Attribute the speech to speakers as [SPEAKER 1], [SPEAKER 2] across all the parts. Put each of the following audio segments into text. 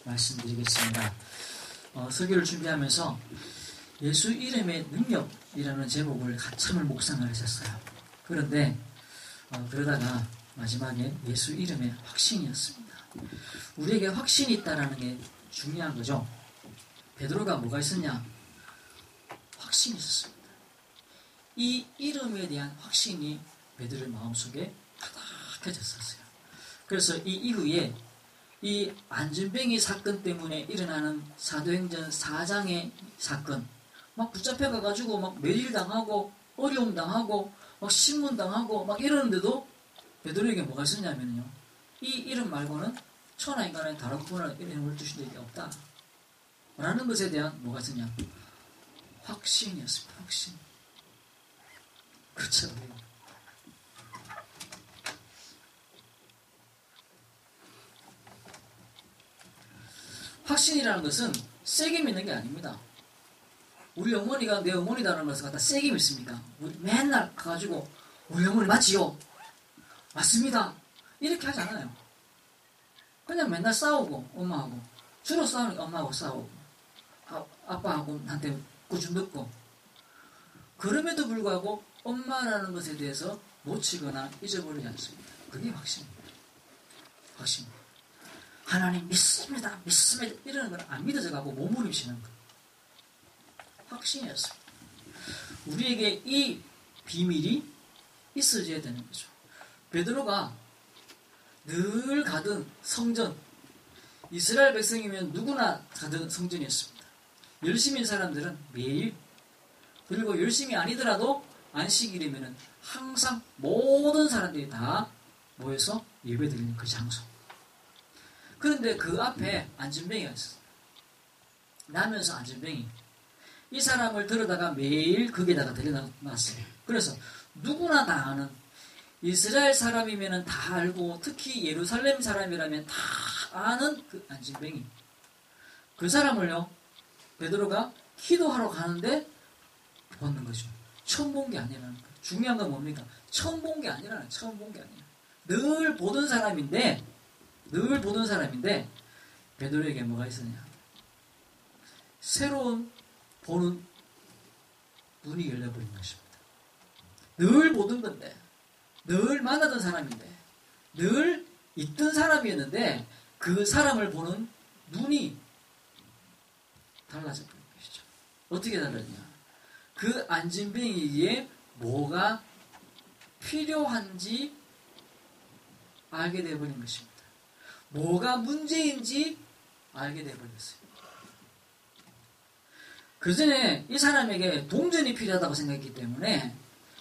[SPEAKER 1] 말씀드리겠습니다. 설교를 준비하면서 예수 이름의 능력이라는 제목을 한참을 묵상을 했었어요. 그런데 그러다가 마지막에 예수 이름의 확신이었습니다. 우리에게 확신이 있다는 게 중요한 거죠. 베드로가 뭐가 있었냐? 확신이 있었습니다. 이 이름에 대한 확신이 베드로의 마음속에 가득해졌었어요. 그래서 이 이후에 이 안진뱅이 사건 때문에 일어나는 사도행전 4장의 사건, 막 붙잡혀가가지고 막 매일 당하고 어려움 당하고 막 신문 당하고 막 이러는데도 베드로에게 뭐가 있었냐면요, 이 이름 말고는 천하 인간의 다른 이름을 주신 적이 없다 라는 것에 대한 뭐가 있었냐? 확신이었습니다. 확신. 그렇죠. 확신이라는 것은 세게 믿는 게 아닙니다. 우리 어머니가 내 어머니다라는 것을 갖다 세게 믿습니까? 우리 맨날 가가지고 우리 어머니 맞지요? 맞습니다. 이렇게 하지 않아요. 그냥 맨날 싸우고 엄마하고, 주로 싸우는 게 엄마하고 싸우고 아빠하고 나한테 꾸준 듣고, 그럼에도 불구하고 엄마라는 것에 대해서 놓치거나 잊어버리지 않습니다. 그게 확신입니다. 확신. 하나님 믿습니다. 믿습니다. 이러는 건 안 믿어져 가고 몸부림치는 거. 확신이었습니다. 우리에게 이 비밀이 있어져야 되는 거죠. 베드로가 늘 가던 성전, 이스라엘 백성이면 누구나 가던 성전이었습니다. 열심인 사람들은 매일, 그리고 열심히 아니더라도 안식일이면 항상 모든 사람들이 다 모여서 예배드리는 그 장소. 그런데 그 앞에 안진뱅이가 있었어요. 나면서 안진뱅이. 이 사람을 들여다가 매일 거기에다가 데려놨어요. 그래서 누구나 다 아는, 이스라엘 사람이면 다 알고, 특히 예루살렘 사람이라면 다 아는 그 안진뱅이. 그 사람을요, 베드로가 기도하러 가는데 보는 거죠. 처음 본 게 아니라는 거예요. 중요한 건 뭡니까? 처음 본 게 아니라는, 처음 본 게 아니라. 늘 보던 사람인데 베드로에게 뭐가 있었냐? 새로운 보는 눈이 열려버린 것입니다. 늘 보던 건데, 늘 만나던 사람인데, 늘 있던 사람이었는데 그 사람을 보는 눈이 달라져 버린 것이죠. 어떻게 달랐냐? 그 안진뱅이에 뭐가 필요한지 알게 되어버린 것입니다. 뭐가 문제인지 알게 되어버렸어요. 그 전에 이 사람에게 동전이 필요하다고 생각했기 때문에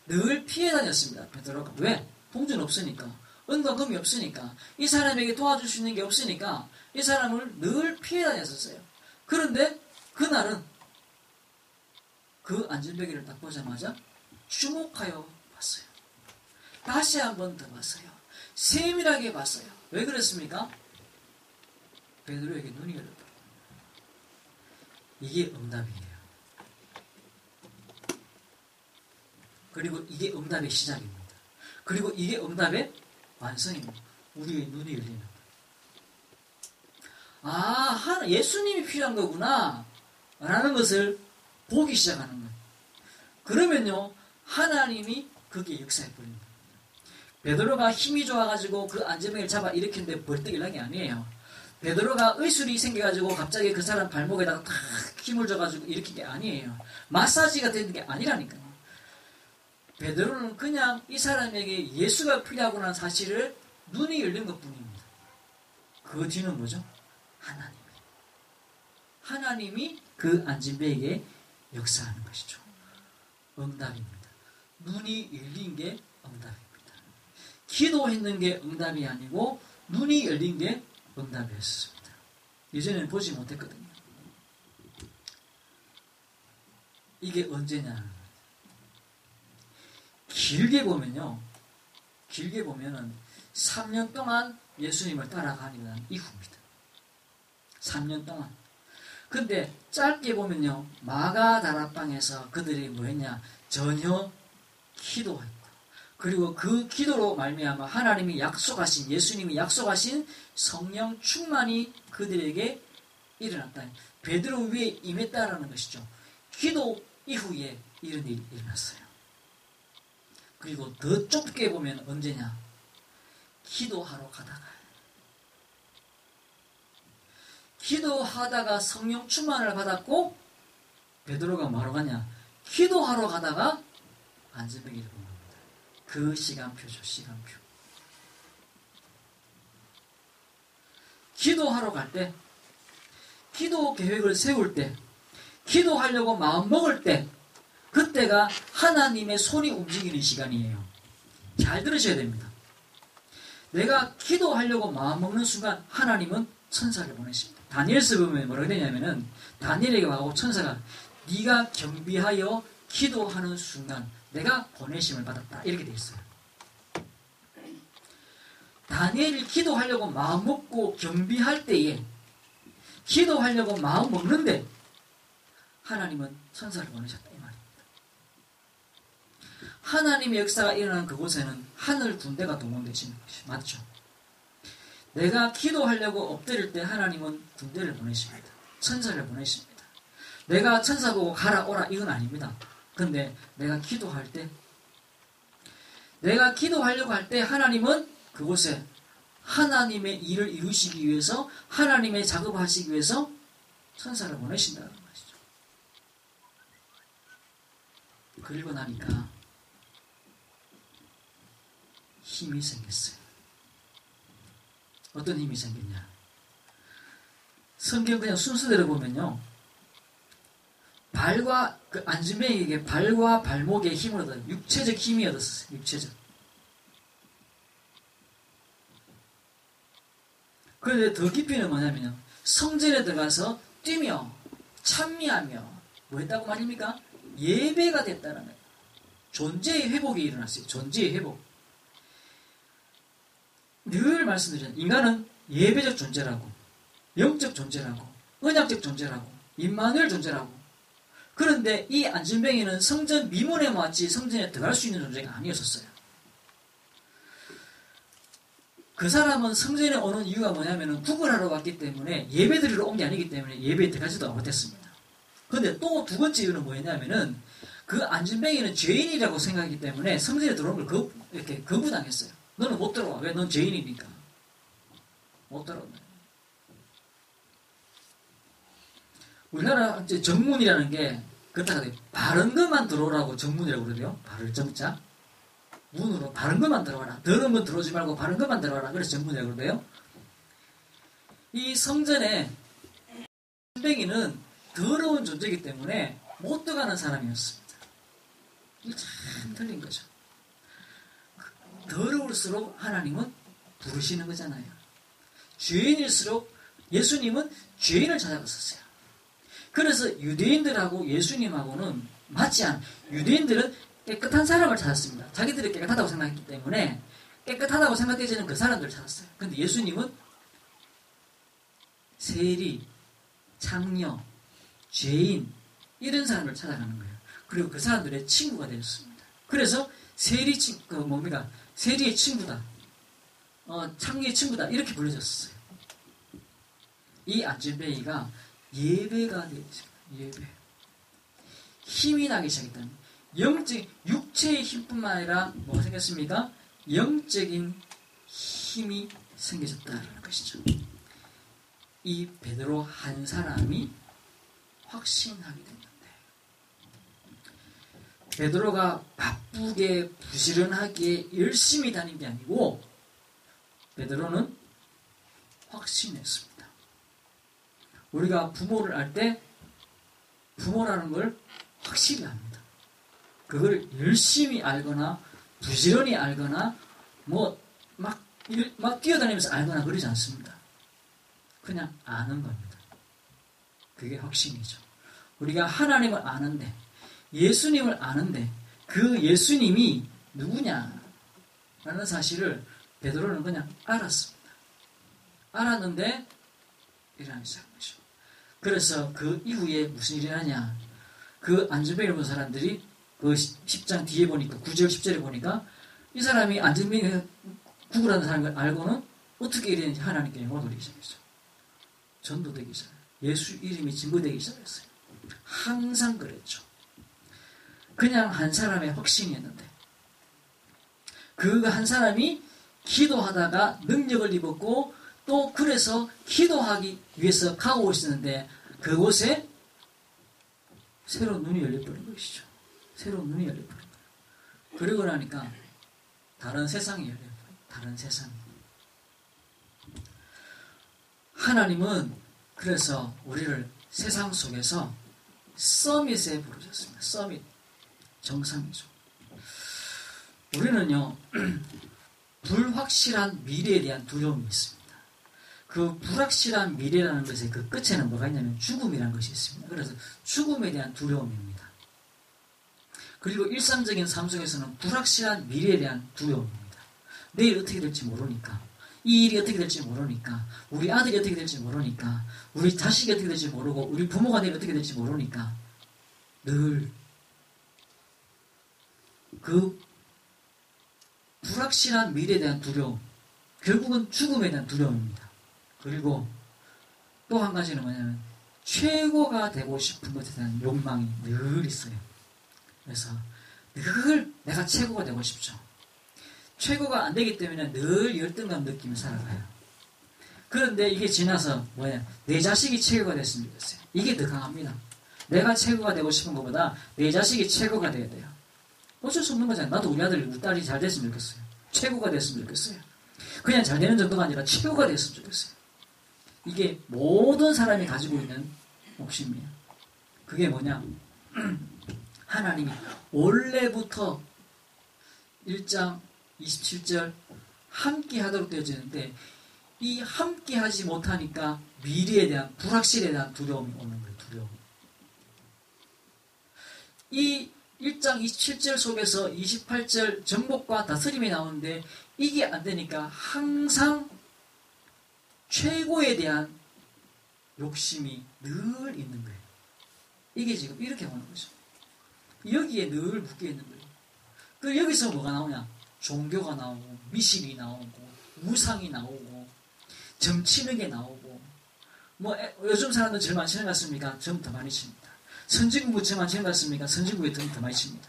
[SPEAKER 1] 늘 피해 다녔습니다. 베드로가. 왜? 동전 없으니까. 은과금이 없으니까. 이 사람에게 도와줄 수 있는 게 없으니까 이 사람을 늘 피해 다녔었어요. 그런데 그날은 그 안진뱅이를 딱 보자마자 주목하여 봤어요. 다시 한 번 더 봤어요. 세밀하게 봤어요. 왜 그랬습니까? 베드로에게 눈이 열렸다. 이게 응답이에요. 그리고 이게 응답의 시작입니다. 그리고 이게 응답의 완성입니다. 우리의 눈이 열리는 거예요. 아, 예수님이 필요한 거구나 라는 것을 보기 시작하는 거예요. 그러면요, 하나님이 거기에 역사해버립니다. 베드로가 힘이 좋아가지고 그 안진뱅이를 잡아 일으켰는데 벌떡 일어난 게 아니에요. 베드로가 의술이 생겨가지고 갑자기 그 사람 발목에다가 탁 힘을 줘가지고 일으킨 게 아니에요. 마사지가 되는 게 아니라니까요. 베드로는 그냥 이 사람에게 예수가 필요하구나 사실을 눈이 열린 것 뿐입니다. 그 뒤는 뭐죠? 하나님이 그 안진뱅이에게 역사하는 것이죠. 응답입니다. 눈이 열린 게 응답입니다. 기도했는 게 응답이 아니고 눈이 열린 게 응답이었습니다. 예전에는 보지 못했거든요. 이게 언제냐는 거예요. 길게 보면은 3년 동안 예수님을 따라가는 이후입니다. 3년 동안. 근데 짧게 보면요, 마가다락방에서 그들이 뭐했냐? 전혀 기도했고, 그리고 그 기도로 말미암아 하나님이 약속하신, 예수님이 약속하신 성령 충만이 그들에게 일어났다. 베드로 위에 임했다라는 것이죠. 기도 이후에 이런 일이 일어났어요. 그리고 더 좁게 보면 언제냐? 기도하러 기도하다가 성령 충만을 받았고 베드로가 뭐하러 가냐? 기도하러 가다가 안전뱅이를 본 겁니다. 그 시간표죠. 시간표. 기도하러 갈 때, 기도 계획을 세울 때, 기도하려고 마음 먹을 때, 그때가 하나님의 손이 움직이는 시간이에요. 잘 들으셔야 됩니다. 내가 기도하려고 마음 먹는 순간 하나님은 천사를 보내십니다. 다니엘서 보면 뭐라고 되냐면은 다니엘에게 와고 천사가 네가 겸비하여 기도하는 순간 내가 보내심을 받았다. 이렇게 되어 있어요. 다니엘이 기도하려고 마음 먹고 겸비할 때에 기도하려고 마음 먹는데 하나님은 천사를 보내셨다. 이 말입니다. 하나님의 역사가 일어나는 그곳에는 하늘 군대가 동원되시는 것이 맞죠. 내가 기도하려고 엎드릴 때 하나님은 군대를 보내십니다. 천사를 보내십니다. 내가 천사 보고 가라 오라 이건 아닙니다. 근데 내가 기도할 때 내가 기도하려고 할 때 하나님은 그곳에 하나님의 일을 이루시기 위해서 하나님의 작업을 하시기 위해서 천사를 보내신다는 것이죠. 그리고 나니까 힘이 생겼어요. 어떤 힘이 생겼냐? 성경 그냥 순서대로 보면요. 발과 그 안진뱅이에게 발과 발목에 힘을 얻어요. 육체적 힘이 얻었어요. 육체적. 그런데 더 깊이는 뭐냐면요. 성전에 들어가서 뛰며 찬미하며 뭐 했다고 말입니까? 예배가 됐다는 거예요. 존재의 회복이 일어났어요. 존재의 회복. 늘 말씀드리잖아요. 인간은 예배적 존재라고, 영적 존재라고, 언약적 존재라고, 임마누엘 존재라고. 그런데 이 안진뱅이는 성전 미문에만 왔지 성전에 들어갈 수 있는 존재가 아니었었어요. 그 사람은 성전에 오는 이유가 뭐냐면 구걸하러 왔기 때문에 예배 드리러 온 게 아니기 때문에 예배에 들어가지도 못했습니다. 그런데 또 두 번째 이유는 뭐였냐면은 그 안진뱅이는 죄인이라고 생각하기 때문에 성전에 들어오는 걸 이렇게 거부당했어요. 너는 못 들어와. 왜? 넌 죄인이니까. 못 들어온다. 우리나라 이제 정문이라는 게 그렇다고 해요. 바른 것만 들어오라고 정문이라고 그러대요. 바를 정자. 문으로 바른 것만 들어와라. 더러운 건 들어오지 말고 바른 것만 들어와라. 그래서 정문이라고 그러대요. 이 성전에 안진뱅이는 더러운 존재이기 때문에 못 들어가는 사람이었습니다. 이게 참 틀린 거죠. 더러울수록 하나님은 부르시는 거잖아요. 죄인일수록 예수님은 죄인을 찾아갔었어요. 그래서 유대인들하고 예수님하고는 맞지 않은, 유대인들은 깨끗한 사람을 찾았습니다. 자기들이 깨끗하다고 생각했기 때문에 깨끗하다고 생각해지는 그 사람들을 찾았어요. 그런데 예수님은 세리, 창녀, 죄인 이런 사람을 찾아가는 거예요. 그리고 그 사람들의 친구가 되었습니다. 그래서 세리의 친구다, 창녀의 친구다 이렇게 불려졌어요. 이 안진뱅이가 예배가 되었어요. 예배. 힘이 나기 시작했다는 영적, 육체의 힘뿐만 아니라 뭐가 생겼습니까? 영적인 힘이 생겨졌다는 것이죠. 이 베드로 한 사람이 확신하게 됐는데 베드로가 바쁘게 부지런하게 열심히 다닌 게 아니고 베드로는 확신했습니다. 우리가 부모를 알 때 부모라는 걸 확실히 압니다. 그걸 열심히 알거나 부지런히 알거나 막 뛰어다니면서 알거나 그러지 않습니다. 그냥 아는 겁니다. 그게 확신이죠. 우리가 하나님을 아는데 예수님을 아는데 그 예수님이 누구냐라는 사실을 베드로는 그냥 알았습니다. 알았는데 일어나기 시작한 거죠. 그래서 그 이후에 무슨 일이 일어나냐. 그 안진뱅이를 본 사람들이 그 10장 뒤에 보니까 9절 10절에 보니까 이 사람이 안진뱅이가 구걸하는 사람을 알고는 어떻게 이랬는지 하나님께 영광을 돌리기 시작했죠. 전도되기 시작해요. 예수 이름이 증거되기 시작했어요. 항상 그랬죠. 그냥 한 사람의 확신이었는데 그 한 사람이 기도하다가 능력을 입었고 또 그래서 기도하기 위해서 가고 있었는데 그곳에 새로운 눈이 열려버린 것이죠. 새로운 눈이 열려버린 거예요. 그러고 나니까 다른 세상이 열려버려요. 다른 세상이. 하나님은 그래서 우리를 세상 속에서 서밋에 부르셨습니다. 서밋. 정상이죠. 우리는요, 불확실한 미래에 대한 두려움이 있습니다. 그 불확실한 미래라는 것의 그 끝에는 뭐가 있냐면 죽음이라는 것이 있습니다. 그래서 죽음에 대한 두려움입니다. 그리고 일상적인 삶 속에서는 불확실한 미래에 대한 두려움입니다. 내일 어떻게 될지 모르니까, 이 일이 어떻게 될지 모르니까, 우리 아들이 어떻게 될지 모르니까, 우리 자식이 어떻게 될지 모르고, 우리 부모가 내일 어떻게 될지 모르니까 늘 그 불확실한 미래에 대한 두려움, 결국은 죽음에 대한 두려움입니다. 그리고 또 한 가지는 뭐냐면 최고가 되고 싶은 것에 대한 욕망이 늘 있어요. 그래서 늘 내가 최고가 되고 싶죠. 최고가 안 되기 때문에 늘 열등감 느끼며 살아가요. 그런데 이게 지나서 내 자식이 최고가 됐으면 좋겠어요. 이게 더 강합니다. 내가 최고가 되고 싶은 것보다 내 자식이 최고가 돼야 돼요. 어쩔 수 없는 거잖아요. 나도 우리 아들, 우리 딸이 잘 됐으면 좋겠어요. 최고가 됐으면 좋겠어요. 그냥 잘 되는 정도가 아니라 최고가 됐으면 좋겠어요. 이게 모든 사람이 가지고 있는 욕심이에요. 그게 뭐냐? 하나님이 원래부터 1장 27절 함께 하도록 되어지는데 이 함께 하지 못하니까 미래에 대한 불확실에 대한 두려움이 오는 거예요. 두려움. 이 1장 27절 속에서 28절 정복과 다스림이 나오는데 이게 안 되니까 항상 최고에 대한 욕심이 늘 있는 거예요. 이게 지금 이렇게 오는 거죠. 여기에 늘 묶여 있는 거예요. 그 여기서 뭐가 나오냐? 종교가 나오고 미신이 나오고 우상이 나오고 점치는 게 나오고 뭐 요즘 사람들 제일 많이 치는 것 같습니까? 점 더 많이 칩니다. 선진국이 제일 많이 치는 것 같습니까? 선진국이 더 많이 칩니다.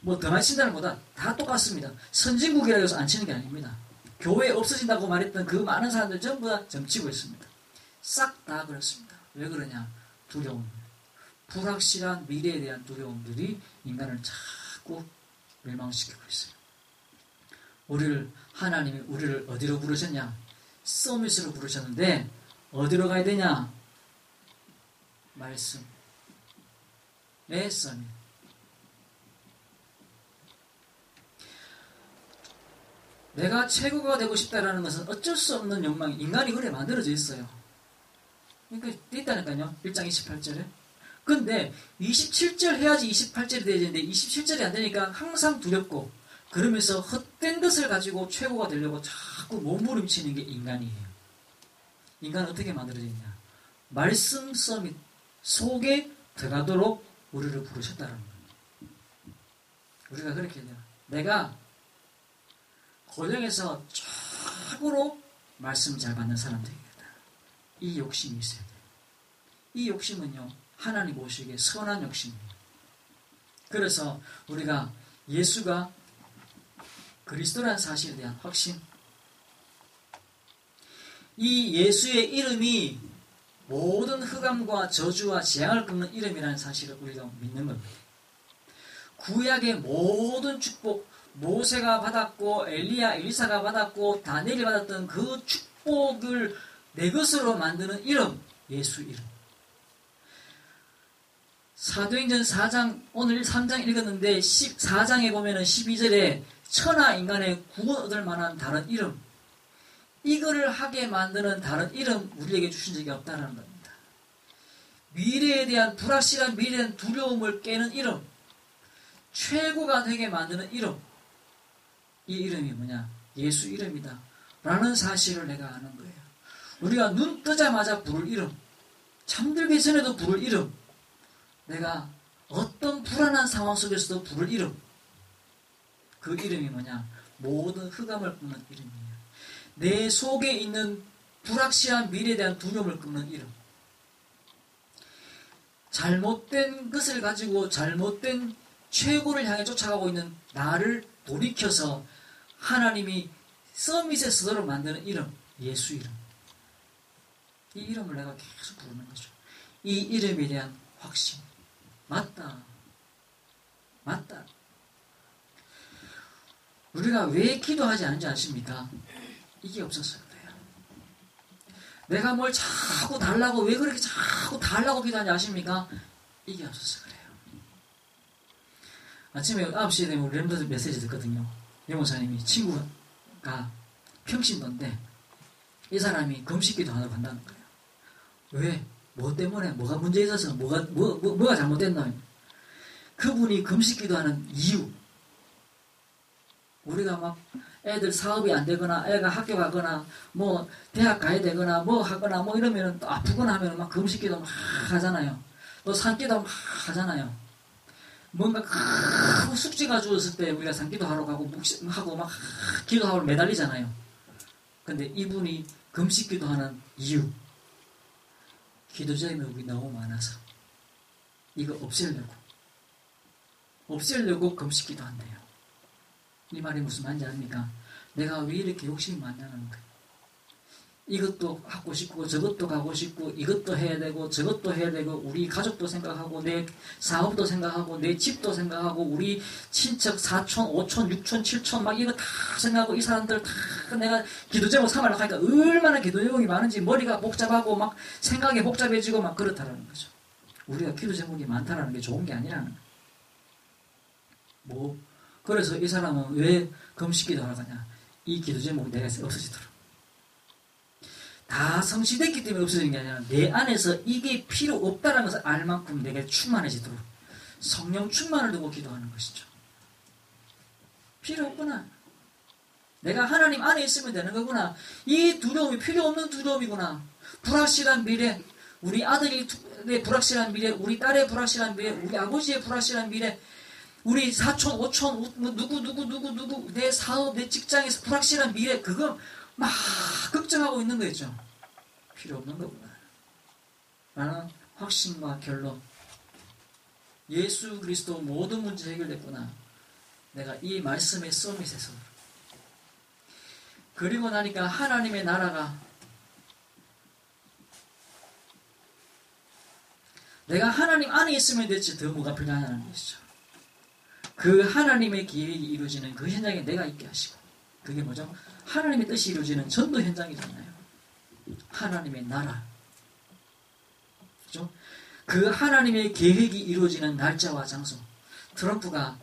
[SPEAKER 1] 뭐 더 많이 친다는 것보다 다 똑같습니다. 선진국이라고 해서 안 치는 게 아닙니다. 교회 없어진다고 말했던 그 많은 사람들 전부 다 점치고 있습니다. 싹 다 그렇습니다. 왜 그러냐? 두려움. 불확실한 미래에 대한 두려움들이 인간을 자꾸 멸망시키고 있어요. 하나님이 우리를 어디로 부르셨냐? 서밋으로 부르셨는데 어디로 가야 되냐? 말씀. 내 서밋. 내가 최고가 되고 싶다라는 것은 어쩔 수 없는 욕망이 인간이 그래 만들어져 있어요. 그러니까 있다니까요. 1장 28절에. 근데 27절 해야지 28절이 돼야 되는데 27절이 안 되니까 항상 두렵고 그러면서 헛된 것을 가지고 최고가 되려고 자꾸 몸부림치는 게 인간이에요. 인간은 어떻게 만들어져 있냐? 말씀 서밋 속에 들어가도록 우리를 부르셨다는 거예요. 우리가 그렇게 돼요. 내가 고령에서 최고로 말씀 잘 받는 사람 되겠다. 이 욕심이 있어야 돼요. 이 욕심은요, 하나님 보시기에 선한 욕심이에요. 그래서 우리가 예수가 그리스도라는 사실에 대한 확신, 이 예수의 이름이 모든 흑암과 저주와 재앙을 끊는 이름이라는 사실을 우리가 믿는 겁니다. 구약의 모든 축복, 모세가 받았고 엘리야, 엘리사가 받았고 다니엘이 받았던 그 축복을 내 것으로 만드는 이름, 예수 이름. 사도행전 4장, 오늘 3장 읽었는데 4장에 보면은 12절에 천하 인간의 구원 얻을 만한 다른 이름, 이거를 하게 만드는 다른 이름 우리에게 주신 적이 없다는 겁니다. 미래에 대한 불확실한 미래에 대한 두려움을 깨는 이름, 최고가 되게 만드는 이름, 이 이름이 뭐냐? 예수 이름이다 라는 사실을 내가 아는 거예요. 우리가 눈 뜨자마자 부를 이름, 잠들기 전에도 부를 이름, 내가 어떤 불안한 상황 속에서도 부를 이름, 그 이름이 뭐냐? 모든 흑암을 끊는 이름이에요. 내 속에 있는 불확실한 미래에 대한 두려움을 끊는 이름, 잘못된 것을 가지고 잘못된 최고를 향해 쫓아가고 있는 나를 돌이켜서 하나님이 서밋에 쓰도록 만드는 이름, 예수 이름. 이 이름을 내가 계속 부르는 거죠. 이 이름에 대한 확신. 맞다. 맞다. 우리가 왜 기도하지 않는지 아십니까? 이게 없었어요. 내가 뭘 자꾸 달라고, 왜 그렇게 자꾸 달라고 기도하는지 아십니까? 이게 없어서 그래요. 아침에 9시에 되면 우리 렘더들 메시지 듣거든요. 영호사님이 친구가 평신도인데 이 사람이 금식기도 하러 간다는 거예요. 왜? 뭐 때문에? 뭐가 문제 있어서? 뭐가 잘못됐나? 그분이 금식기도 하는 이유. 우리가 막 애들 사업이 안 되거나 애가 학교 가거나 뭐 대학 가야 되거나 뭐 하거나 뭐 이러면은 또 아프거나 하면 막 금식기도 막 하잖아요. 또 산기도 막 하잖아요. 뭔가 큰 숙제가 주었을 때 우리가 산기도 하러 가고 하고 막 기도하러 매달리잖아요. 근데 이분이 금식기도 하는 이유. 기도 제목이 너무 많아서 이거 없애려고 금식기도 한대요. 이 말이 무슨 말인지 아닙니까? 내가 왜 이렇게 욕심이 많냐는 거예요. 이것도 하고 싶고 저것도 가고 싶고 이것도 해야 되고 저것도 해야 되고 우리 가족도 생각하고 내 사업도 생각하고 내 집도 생각하고 우리 친척 4촌, 5촌, 6촌, 7촌 막 이거 다 생각하고 이 사람들 다 내가 기도 제목 삼으려고 하니까 얼마나 기도 제목이 많은지 머리가 복잡하고 막 생각이 복잡해지고 막 그렇다라는 거죠. 우리가 기도 제목이 많다라는 게 좋은 게 아니라는 거예요. 그래서 이 사람은 왜 금식기도 하러 가냐? 이 기도 제목이 내가 없어지도록. 다 성취됐기 때문에 없어지는 게 아니라 내 안에서 이게 필요 없다는 것을 알 만큼 내게 충만해지도록 성령 충만을 두고 기도하는 것이죠. 필요 없구나. 내가 하나님 안에 있으면 되는 거구나. 이 두려움이 필요 없는 두려움이구나. 불확실한 미래, 우리 아들의 불확실한 미래, 우리 딸의 불확실한 미래, 우리 아버지의 불확실한 미래, 우리 사촌, 오촌, 누구, 내 사업, 내 직장에서 불확실한 미래, 그거 막 걱정하고 있는 거였죠. 필요 없는 거구나. 라는 확신과 결론. 예수 그리스도 모든 문제 해결됐구나. 내가 이 말씀의 서밋에서. 그리고 나니까 하나님의 나라가 내가 하나님 안에 있으면 됐지 더 뭐가 필요하냐는 것이죠. 그 하나님의 계획이 이루어지는 그 현장에 내가 있게 하시고 그게 뭐죠? 하나님의 뜻이 이루어지는 전도 현장이잖아요. 하나님의 나라. 그죠? 그 하나님의 계획이 이루어지는 날짜와 장소. 트럼프가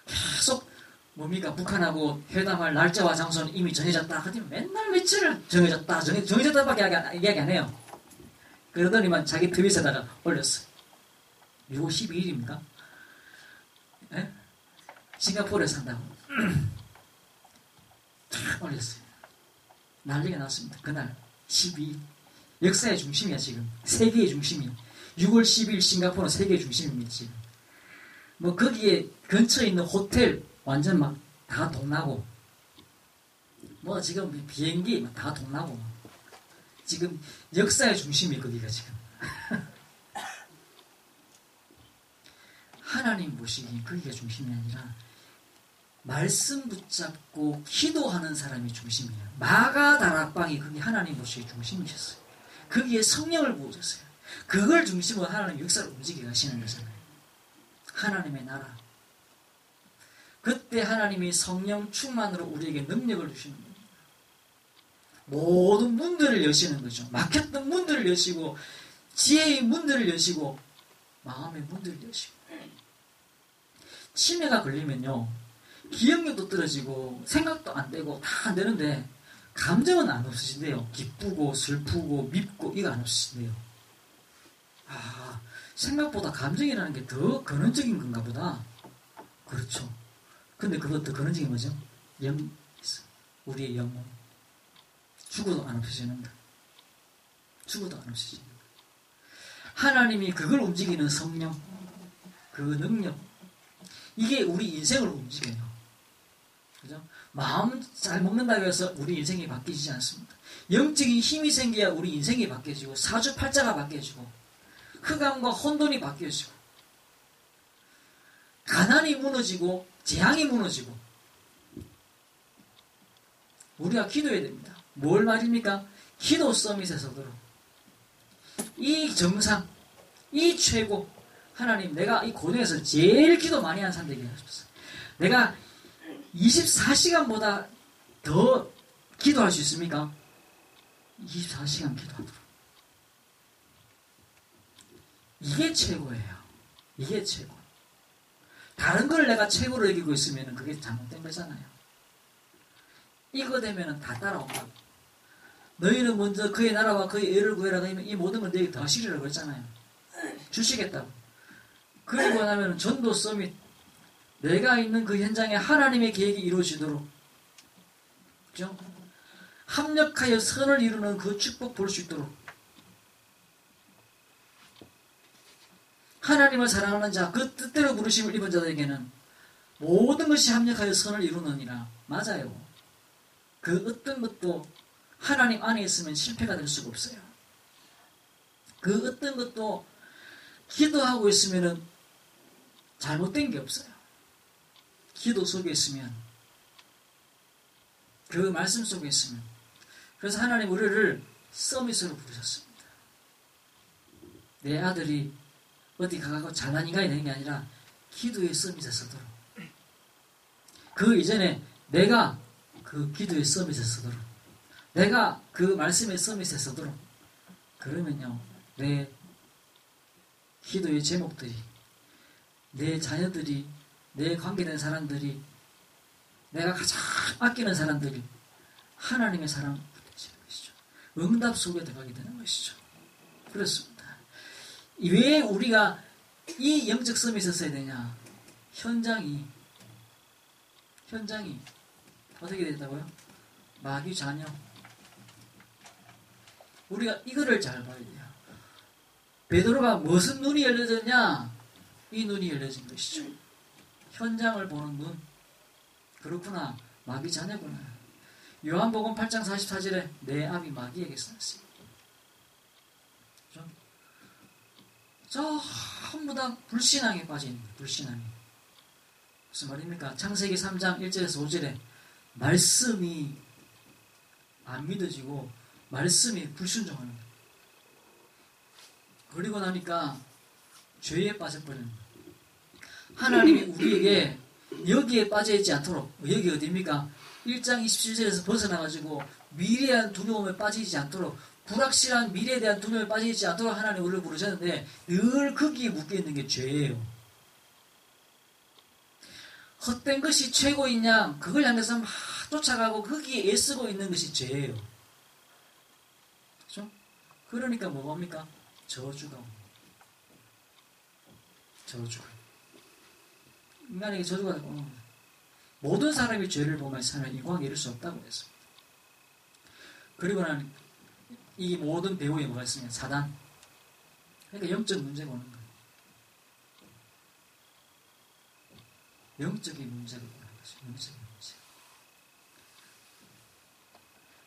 [SPEAKER 1] 계속 뭡니까? 북한하고 회담할 날짜와 장소는 이미 정해졌다. 그랬더니 맨날 며칠을 정해졌다밖에 이야기 안 해요. 그러더니만 자기 트윗에다가 올렸어요. 6월 12일입니까? 네? 싱가포르에서 산다고. 탁 올렸어요. 난리가 났습니다. 그날 12일. 역사의 중심이야 지금. 세계의 중심이야. 6월 10일 싱가포르는 세계의 중심입니다 지금. 뭐 거기에 근처에 있는 호텔 완전 막 다 동나고 뭐 지금 비행기 다 동나고 지금 역사의 중심이 거기가 지금. 하나님 보시기에 거기가 중심이 아니라 말씀 붙잡고 기도하는 사람이 중심이에요. 마가 다락방이 거기 하나님 보시기에 중심이셨어요. 거기에 성령을 부으셨어요. 그걸 중심으로 하나님 역사를 움직이게 하시는 거잖아요. 하나님의 나라. 그때 하나님이 성령 충만으로 우리에게 능력을 주시는 거예요. 모든 문들을 여시는 거죠. 막혔던 문들을 여시고 지혜의 문들을 여시고 마음의 문들을 여시고 치매가 걸리면요 기억력도 떨어지고 생각도 안 되고 다 안 되는데 감정은 안 없으신데요. 기쁘고 슬프고 밉고 이거 안 없으신데요. 아, 생각보다 감정이라는 게 더 근원적인 건가 보다. 그렇죠. 근데 그것도 근원적인 뭐죠? 영, 우리의 영혼. 죽어도 안 없어지는 거. 죽어도 안 없어지는 거. 하나님이 그걸 움직이는 성령, 그 능력, 이게 우리 인생을 움직여요. 그죠? 마음 잘 먹는다고 해서 우리 인생이 바뀌지 않습니다. 영적인 힘이 생겨야 우리 인생이 바뀌어지고 사주팔자가 바뀌어지고 흑암과 혼돈이 바뀌어지고 가난이 무너지고 재앙이 무너지고 우리가 기도해야 됩니다. 뭘 말입니까? 기도 서밋에서도 이 정상, 이 최고 하나님 내가 이 고등에서 제일 기도 많이 하는 사람 되게 하셨어. 내가 24시간보다 더 기도할 수 있습니까? 24시간 기도하도록. 이게 최고예요. 이게 최고. 다른 걸 내가 최고로 여기고 있으면 그게 잘못된 거잖아요. 이거 되면 다 따라온다고. 너희는 먼저 그의 나라와 그의 의를 구해라. 너희는 이 모든 걸 너희에게 더하시리라고 그랬잖아요. 주시겠다고. 그리고 나면 전도 서밋. 내가 있는 그 현장에 하나님의 계획이 이루어지도록. 그죠? 합력하여 선을 이루는 그 축복 볼 수 있도록. 하나님을 사랑하는 자, 그 뜻대로 부르심을 입은 자들에게는 모든 것이 합력하여 선을 이루느니라. 맞아요. 그 어떤 것도 하나님 안에 있으면 실패가 될 수가 없어요. 그 어떤 것도 기도하고 있으면 잘못된 게 없어요. 기도 속에 있으면, 그 말씀 속에 있으면. 그래서 하나님 우리를 서밋으로 부르셨습니다. 내 아들이 어디 가고 잘난 인간이 되는 게 아니라 기도의 서밋에 서도록. 그 이전에 내가 그 기도의 서밋에 서도록. 내가 그 말씀의 서밋에 서도록. 그러면요, 내 기도의 제목들이, 내 자녀들이, 내 관계된 사람들이, 내가 가장 아끼는 사람들이 하나님의 사랑 되는 것이죠. 응답 속에 들어가게 되는 것이죠. 그렇습니다. 왜 우리가 이 영적 서밋에 서야 되냐? 현장이 어떻게 된다고요? 마귀 자녀. 우리가 이거를 잘 봐야 돼요. 베드로가 무슨 눈이 열려졌냐? 이 눈이 열려진 것이죠. 현장을 보는 눈. 그렇구나. 마귀 자녀구나. 요한복음 8장 44절에 내 아비 마귀에게서 났습니다. 그렇죠? 전부 다 불신앙에 빠진 불신앙이. 무슨 말입니까? 창세기 3장 1절에서 5절에 말씀이 안 믿어지고 말씀이 불순종하는 거예요. 그리고 나니까 죄에 빠져버리는 거예요. 하나님이 우리에게 여기에 빠져있지 않도록, 여기 어디입니까? 1장 27절에서 벗어나가지고 미래에 대한 두려움에 빠지지 않도록, 불확실한 미래에 대한 두려움에 빠지지 않도록 하나님 우리를 부르셨는데 늘 거기에 묶여있는 게 죄예요. 헛된 것이 최고이냐, 그걸 향해서 막 쫓아가고 거기에 애쓰고 있는 것이 죄예요. 그렇죠? 그러니까 뭐합니까? 저주가 옵니다. 저주가. 인간에게 저주가 오는 거예요. 모든 사람이 죄를 범하여 사는 인과관계 이룰 수 없다고 했습니다. 그리고 나는 이 모든 배후에 뭐가 있으면 사단. 그러니까 영적 문제가 오는 거예요. 영적인 문제가 오는 거죠. 영적인 문제.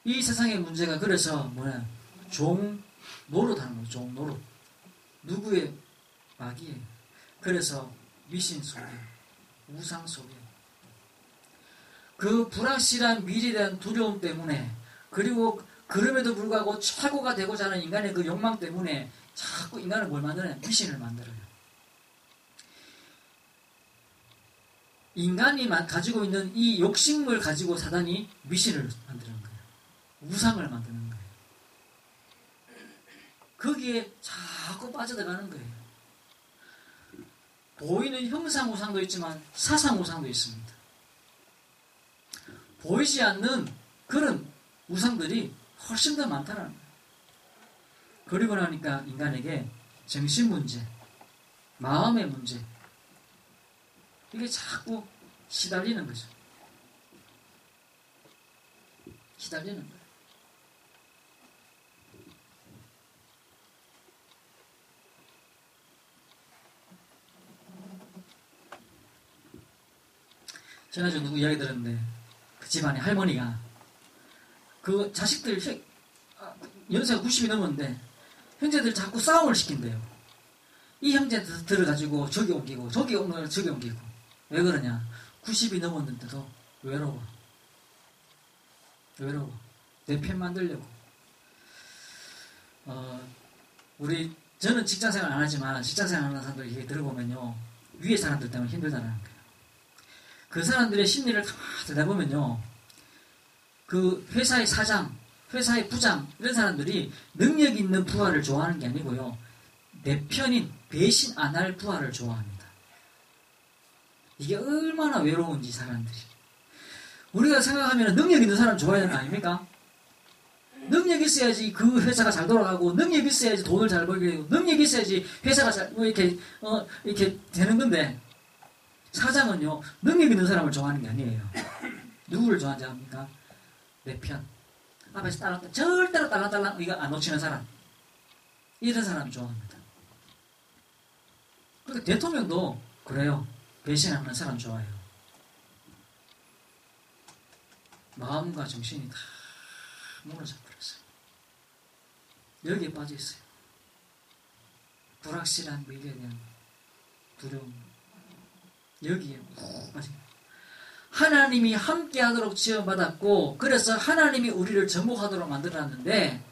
[SPEAKER 1] 이 세상의 문제가 그래서 뭐냐? 종 노릇하는 거예요. 종 노릇. 누구의? 마귀예요. 그래서 미신 속에, 우상 속에, 그 불확실한 미래에 대한 두려움 때문에, 그리고 그럼에도 불구하고 최고가 되고자 하는 인간의 그 욕망 때문에 자꾸 인간을 뭘 만드냐? 미신을 만들어요. 인간이 가지고 있는 이 욕심을 가지고 사단이 미신을 만드는 거예요. 우상을 만드는 거예요. 거기에 자꾸 빠져들어가는 거예요. 보이는 형상 우상도 있지만 사상 우상도 있습니다. 보이지 않는 그런 우상들이 훨씬 더 많다는 거예요. 그리고 나니까 인간에게 정신 문제, 마음의 문제, 이게 자꾸 시달리는 거죠. 시달리는 거예요. 지난주 누구 이야기 들었는데 그 집안에 할머니가 그 자식들 연세가 90이 넘었는데 형제들 자꾸 싸움을 시킨대요. 이 형제한테 들어가지고 저기 옮기고 저기 옮기고 저기 옮기고. 왜 그러냐? 90이 넘었는데도 외로워. 외로워. 내 편 만들려고. 저는 직장생활 안 하지만 직장생활 하는 사람들 얘기 들어보면요. 위에 사람들 때문에 힘들다는 거예요. 그 사람들의 심리를 다 들여다보면요. 그 회사의 사장, 회사의 부장 이런 사람들이 능력 있는 부하를 좋아하는 게 아니고요. 내 편인 배신 안 할 부하를 좋아합니다. 이게 얼마나 외로운지 사람들이. 우리가 생각하면 능력 있는 사람 좋아해야 되는 거 아닙니까? 능력 있어야지 그 회사가 잘 돌아가고 능력 있어야지 돈을 잘 벌게 되고 능력 있어야지 회사가 잘 이렇게 되는 건데 사장은요 능력 있는 사람을 좋아하는 게 아니에요. 누구를 좋아하는지 압니까? 내 편. 앞에서 딸랑딸랑 절대로 딸랑딸랑 이거 안 놓치는 사람. 이런 사람 좋아합니다. 그러니까 대통령도 그래요. 배신하는 사람 좋아해요. 마음과 정신이 다 무너져 버렸어요. 여기에 빠져 있어요. 불확실한 미래에 대한 두려움. 여기에 빠져. 하나님이 함께하도록 지원받았고, 그래서 하나님이 우리를 정복하도록 만들어놨는데,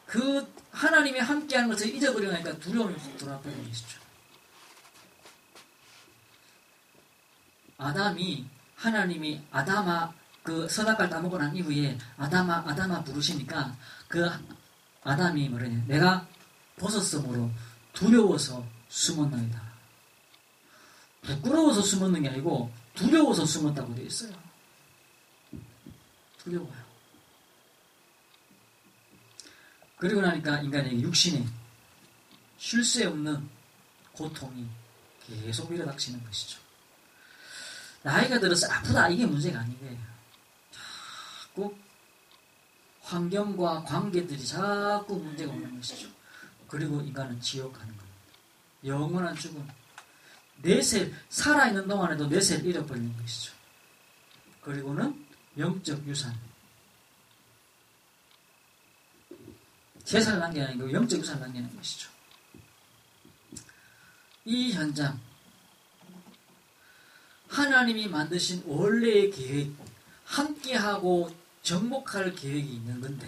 [SPEAKER 1] 그 하나님이 함께하는 것을 잊어버리니까 두려움이 확 돌아버리는 것이죠. 아담이 하나님이 아담아 그 선악과를 따먹고 난 이후에 아담아 부르시니까 그 아담이 뭐라냐? 내가 벗었으므로 두려워서 숨었나이다. 부끄러워서 숨었는 게 아니고 두려워서 숨었다고 되어 있어요. 두려워요. 그리고 나니까 인간에게 육신에 쉴 새 없는 고통이 계속 밀어닥치는 것이죠. 나이가 들어서 아프다 이게 문제가 아니에요. 자꾸 환경과 관계들이 자꾸 문제가 오는 것이죠. 그리고 인간은 지옥 가는 겁니다. 영원한 죽음. 내세 살아있는 동안에도 내세를 잃어버리는 것이죠. 그리고는 영적 유산. 재산을 남기는 게 아니고 영적 유산을 남기는 것이죠. 이 현장 하나님이 만드신 원래의 계획, 함께하고 정복할 계획이 있는 건데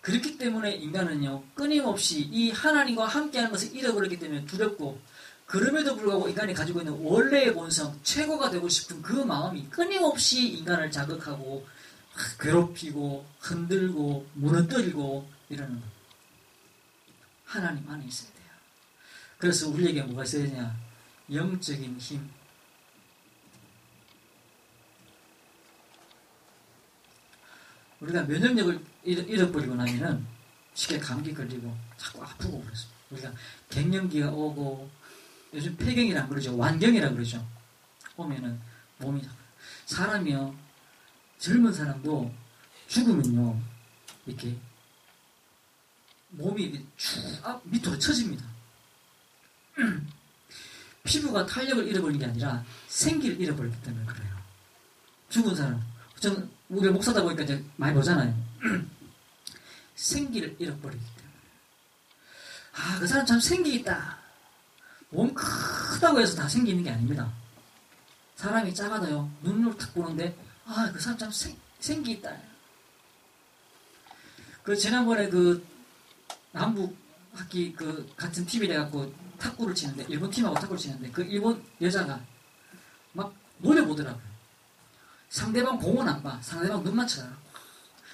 [SPEAKER 1] 그렇기 때문에 인간은요 끊임없이 이 하나님과 함께하는 것을 잃어버렸기 때문에 두렵고 그럼에도 불구하고 인간이 가지고 있는 원래의 본성, 최고가 되고 싶은 그 마음이 끊임없이 인간을 자극하고 괴롭히고 흔들고 무너뜨리고 이러는 것. 하나님 안에 있어야 돼요. 그래서 우리에게 뭐가 있어야 되냐? 영적인 힘. 우리가 면역력을 잃어버리고 나면은 쉽게 감기 걸리고 자꾸 아프고 그래서 우리가 갱년기가 오고 요즘 폐경이라 그러죠. 완경이라 그러죠. 오면은 몸이 사람이요 젊은 사람도 죽으면요 이렇게 몸이 이렇게 쭉 밑으로 처집니다. 피부가 탄력을 잃어버리는 게 아니라 생기를 잃어버리기 때문에 그래요. 죽은 사람. 저는 우리가 목사다 보니까 이제 많이 보잖아요. 생기를 잃어버리기 때문에. 아, 그 사람 참 생기 있다. 몸 크다고 해서 다 생기 있는 게 아닙니다. 사람이 작아도요, 눈으로 탁 보는데, 아, 그 사람 참 생기 있다. 그, 지난번에 그, 남북 학기 그, 같은 팀이 돼갖고 탁구를 치는데, 일본 팀하고 탁구를 치는데, 그 일본 여자가 막 노려보더라고요. 상대방 공은 안 봐. 상대방 눈만 쳐다봐.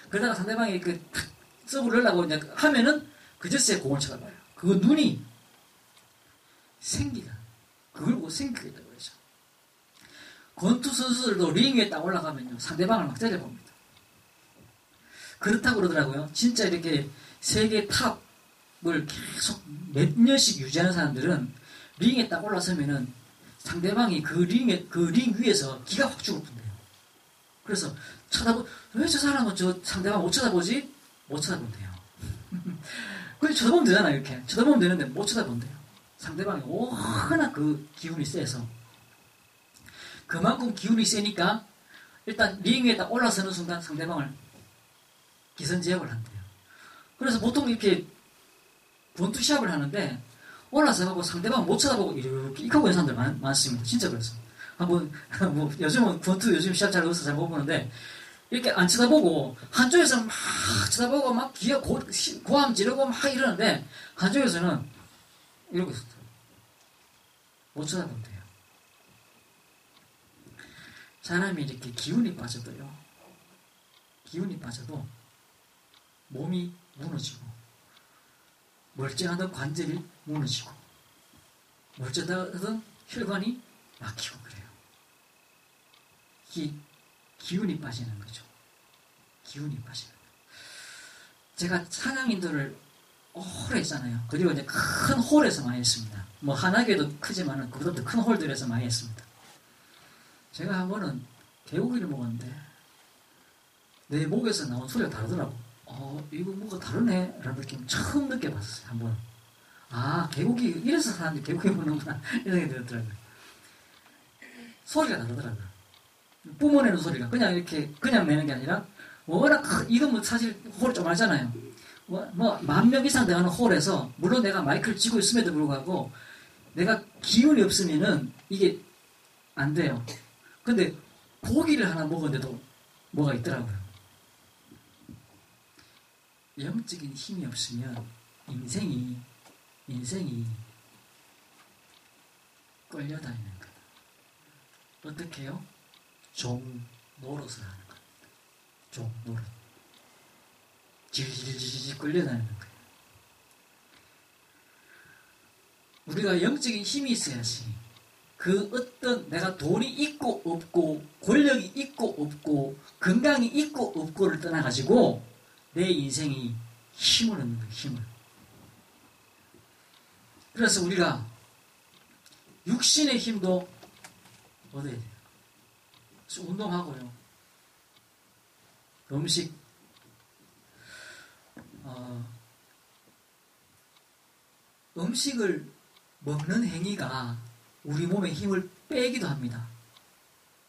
[SPEAKER 1] 그러다가 상대방이 그 서브를 넣으려고 이제 하면은 그저씨에 공을 쳐다봐요. 그 눈이 생기가. 그걸 보고 생기가 있다고 그러죠. 권투 선수들도 링 위에 딱 올라가면요. 상대방을 막 때려봅니다. 그렇다고 그러더라고요. 진짜 이렇게 세계 탑을 계속 몇 년씩 유지하는 사람들은 링에 딱 올라서면은 상대방이 그 링 위에서 기가 확 죽을 뿐이에요. 그래서 왜 저 사람은 저 상대방 못 쳐다보지? 못 쳐다본대요. 그냥 쳐다보면 되잖아요, 이렇게. 쳐다보면 되는데 못 쳐다본대요. 상대방이 워낙 그 기운이 세서. 그만큼 기운이 세니까 일단 링 위에 딱 올라서는 순간 상대방을 기선제압을 한대요. 그래서 보통 이렇게 권투 시합을 하는데 올라서 하고 상대방 못 쳐다보고 이렇게 익하고 있는 사람들 많습니다. 진짜 그래서. 한번, 뭐, 요즘은 권투 요즘 시합 잘 없어서 잘 못 보는데, 이렇게 안 쳐다보고, 한쪽에서 막 쳐다보고, 막 귀에 고함 지르고 막 이러는데, 한쪽에서는 이러고 있었어요. 못 쳐다보면 돼요. 사람이 이렇게 기운이 빠져도요, 기운이 빠져도 몸이 무너지고, 멀쩡하던 관절이 무너지고, 멀쩡하던 혈관이 막히고 그래요. 기운이 빠지는 거죠. 기운이 빠지는 거예요. 제가 상향인도를 오래 했잖아요. 그리고 이제 큰 홀에서 많이 했습니다. 뭐 한하교도 크지만은 그보다 더 큰 홀들에서 많이 했습니다. 제가 한 번은 개고기를 먹었는데 내 목에서 나온 소리가 다르더라고. 이거 뭐가 다르네 라는 느낌 처음 느껴봤었어요. 한 번. 개고기 이래서 사람들이 개고기 먹는구나 이런 생각이 들었더라고요. 소리가 다르더라고요. 뿜어내는 소리가 그냥 이렇게 그냥 내는 게 아니라 워낙 이건 사실 홀 좀 알잖아요. 뭐 10,000명 이상 되는 홀에서 물론 내가 마이크를 쥐고 있음에도 불구하고 내가 기운이 없으면은 이게 안 돼요. 근데 고기를 하나 먹었는데도 뭐가 있더라고요. 영적인 힘이 없으면 인생이 끌려다니는 거예요. 어떻게 해요? 종 노릇을 하는 거예요. 종 노릇. 질질질질 끌려다니는 거예요. 우리가 영적인 힘이 있어야지 그 어떤 내가 돈이 있고 없고 권력이 있고 없고 건강이 있고 없고를 떠나가지고 내 인생이 힘을 얻는 거예요. 힘을. 그래서 우리가 육신의 힘도 얻어야 돼요. 그래서 운동하고요. 음식 음식을 먹는 행위가 우리 몸의 힘을 빼기도 합니다.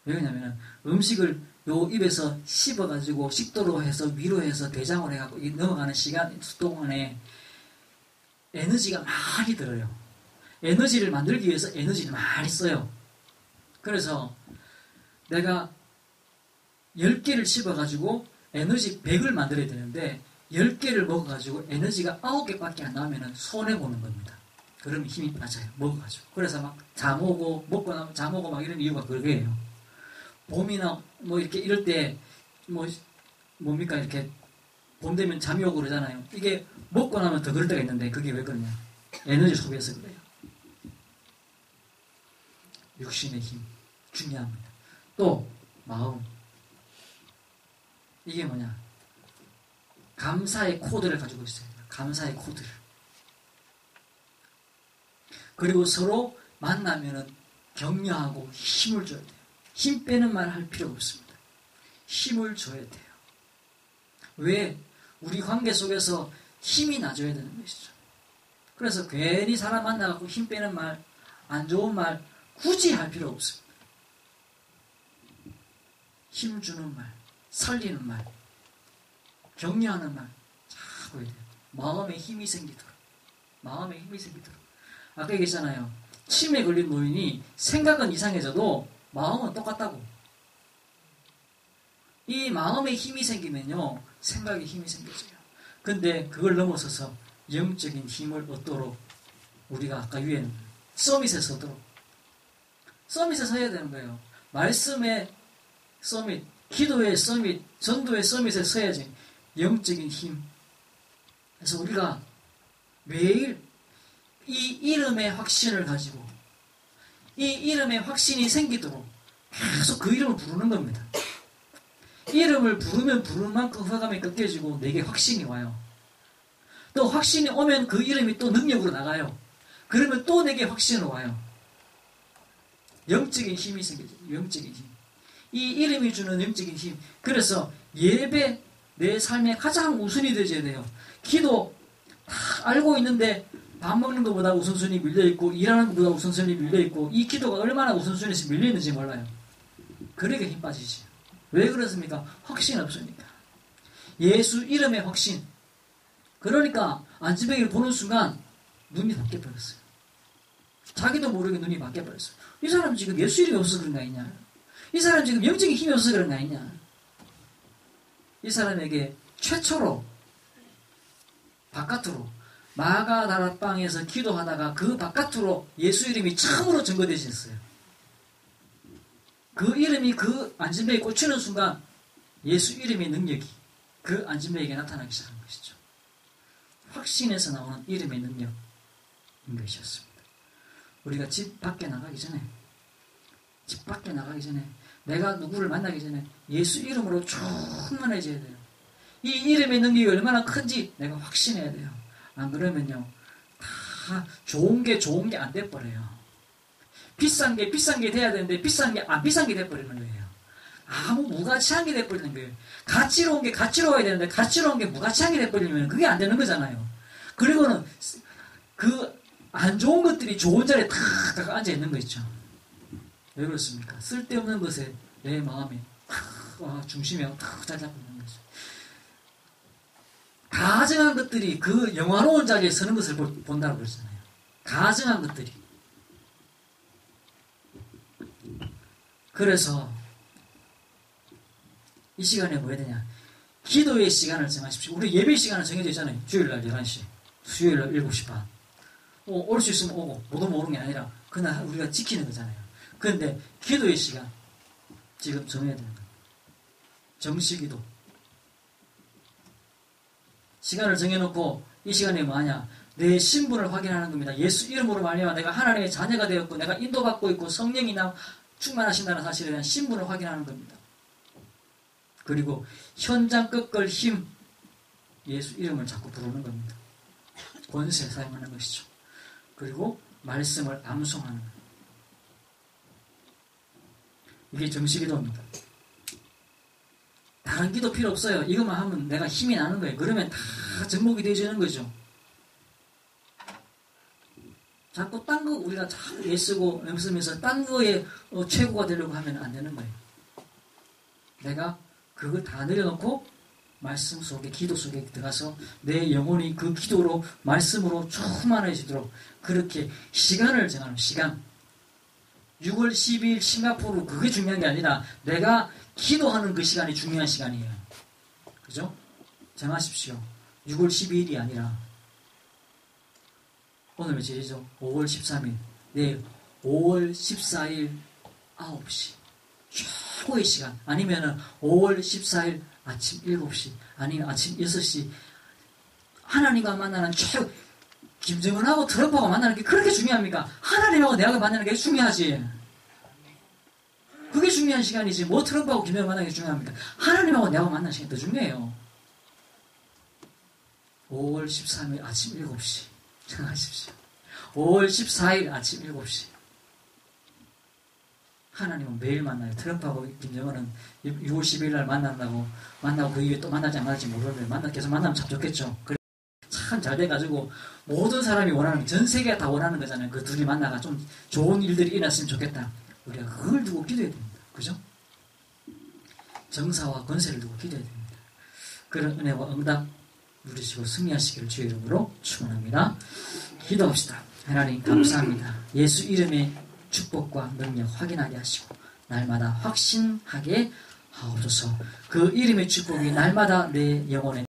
[SPEAKER 1] 왜 그러냐면 음식을 요 입에서 씹어가지고 식도로 해서 위로 해서 대장으로 해갖고 넘어가는 시간 동안에 에너지가 많이 들어요. 에너지를 만들기 위해서 에너지를 많이 써요. 그래서 내가 10개를 씹어가지고 에너지 100을 만들어야 되는데 10개를 먹어가지고 에너지가 9개밖에 안 나오면 손해보는 겁니다. 그러면 힘이 빠져요. 먹어가지고. 그래서 막 잠오고 먹고 나면 잠오고 막 이런 이유가 그거예요. 봄이나 뭐 이렇게 이럴 때 뭡니까 이렇게 봄 되면 잠이 오고 그러잖아요. 이게 먹고 나면 더 그럴 때가 있는데 그게 왜 그러냐. 에너지 소비해서 그래요. 육신의 힘 중요합니다. 또 마음. 이게 뭐냐. 감사의 코드를 가지고 있어요. 감사의 코드를. 그리고 서로 만나면은 격려하고 힘을 줘야 돼요. 힘 빼는 말 할 필요가 없습니다. 힘을 줘야 돼요. 왜? 우리 관계 속에서 힘이 나줘야 되는 것이죠. 그래서 괜히 사람 만나갖고 힘 빼는 말, 안 좋은 말 굳이 할 필요 없습니다. 힘 주는 말, 살리는 말, 격려하는 말 자꾸 해야 돼요. 마음에 힘이 생기도록. 마음에 힘이 생기도록. 아까 얘기했잖아요. 치매에 걸린 노인이 생각은 이상해져도 마음은 똑같다고. 이 마음에 힘이 생기면요, 생각에 힘이 생겨져요. 근데 그걸 넘어서서 영적인 힘을 얻도록 우리가 아까 위에는 서밋에 서도록. 서밋에 서야 되는 거예요. 말씀의 서밋, 기도의 서밋, 전도의 서밋에 서야지 영적인 힘. 그래서 우리가 매일 이 이름의 확신을 가지고 이 이름의 확신이 생기도록 계속 그 이름을 부르는 겁니다. 이름을 부르면 부르는 만큼 화감이 꺾여지고 내게 확신이 와요. 또 확신이 오면 그 이름이 또 능력으로 나가요. 그러면 또 내게 확신이 와요. 영적인 힘이 생겨져요. 영적인 힘. 이 이름이 주는 영적인 힘. 그래서 예배 내 삶의 가장 우선이 되어야 돼요. 기도 다 알고 있는데 밥 먹는 것보다 우선순위 밀려있고 일하는 것보다 우선순위 밀려있고 이 기도가 얼마나 우선순위에서 밀려있는지 몰라요. 그러니까 힘 빠지지. 왜 그렇습니까? 확신 없으니까. 예수 이름의 확신. 그러니까 안지뱅이를 보는 순간 눈이 바뀌어버렸어요. 자기도 모르게 눈이 바뀌어버렸어요. 이 사람 지금 예수 이름이 없어서 그런 거 아니냐? 이 사람 지금 영적인 힘이 없어서 그런 거 아니냐? 이 사람에게 최초로 바깥으로 마가다락방에서 기도하다가 그 바깥으로 예수 이름이 처음으로 증거되셨어요. 그 이름이 그 안진뱅이에 꽂히는 순간 예수 이름의 능력이 그 안진뱅이에게 나타나기 시작한 것이죠. 확신에서 나오는 이름의 능력인 것이었습니다. 우리가 집 밖에 나가기 전에 내가 누구를 만나기 전에 예수 이름으로 충만해져야 돼요. 이 이름의 능력이 얼마나 큰지 내가 확신해야 돼요. 안 그러면요, 다 좋은 게 안 돼버려요. 비싼 게 돼야 되는데 비싼 게 돼버리는 거예요. 아무 무가치한 게 돼버리는 거예요. 가치로운 게 가치로워야 되는데 가치로운 게 무가치한 게 돼버리면 그게 안 되는 거잖아요. 그리고는 그 안 좋은 것들이 좋은 자리에 탁 앉아 있는 거 있죠. 왜 그렇습니까? 쓸데없는 것에 내 마음이 중심이 탁 잘 잡고 있는 거죠. 가증한 것들이 그 영화로운 자리에 서는 것을 본다고 그러잖아요. 가증한 것들이. 그래서 이 시간에 뭐 해야 되냐? 기도의 시간을 정하십시오. 우리 예배 시간은 정해져 있잖아요. 주일날 11시, 수요일날 7시 반. 올 수 있으면 오고 못 오면 오는 게 아니라 그날 우리가 지키는 거잖아요. 그런데 기도의 시간 지금 정해야 되는 거예요. 정시기도. 시간을 정해놓고 이 시간에 뭐하냐? 내 신분을 확인하는 겁니다. 예수 이름으로 말미암아 내가 하나님의 자녀가 되었고 내가 인도받고 있고 성령이 나 충만하신다는 사실에 대한 신분을 확인하는 겁니다. 그리고 현장 꺾을 힘, 예수 이름을 자꾸 부르는 겁니다. 권세 사용하는 것이죠. 그리고 말씀을 암송하는 거예요. 이게 정시기도입니다. 다른 기도 필요 없어요. 이것만 하면 내가 힘이 나는 거예요. 그러면 다 접목이 되어지는 거죠. 자꾸 딴 거 우리가 자꾸 애쓰고 애쓰면서 딴 거에 최고가 되려고 하면 안 되는 거예요. 내가 그걸 다 내려놓고 말씀 속에, 기도 속에 들어가서 내 영혼이 그 기도로, 말씀으로 충만해지도록 그렇게 시간을 정하는 시간. 6월 12일 싱가포르 그게 중요한 게 아니라 내가 기도하는 그 시간이 중요한 시간이에요. 그죠? 정하십시오. 6월 12일이 아니라 오늘 며칠이죠? 5월 13일. 내일 5월 14일 9시. 최고의 시간. 아니면은 5월 14일 아침 7시. 아니면 아침 6시. 하나님과 만나는 최고. 김정은하고 트럼프하고 만나는 게 그렇게 중요합니까? 하나님하고 내가 만나는 게 중요하지. 그게 중요한 시간이지. 뭐 트럼프하고 김정은 만나는 게 중요합니까? 하나님하고 내가 만나는 시간이 더 중요해요. 5월 13일 아침 7시. 생각하십시오. 5월 14일 아침 7시. 하나님은 매일 만나요. 트럼프하고 김정은은 6월 12일 날 만나고 그 이후에 또 만나지 안 만날지 모르는데 계속 만나면 참 좋겠죠. 참 잘 돼가지고 모든 사람이 원하는, 전 세계가 다 원하는 거잖아요. 그 둘이 만나가 좀 좋은 일들이 일어났으면 좋겠다. 우리가 그걸 두고 기도해야 됩니다. 그죠? 정사와 권세를 두고 기도해야 됩니다. 그런 은혜와 응답 누리시고 승리하시기를 주의 이름으로 축원합니다. 기도합시다. 하나님 감사합니다. 예수 이름의 축복과 능력 확인하게 하시고 날마다 확신하게 하옵소서. 그 이름의 축복이 날마다 내 영혼에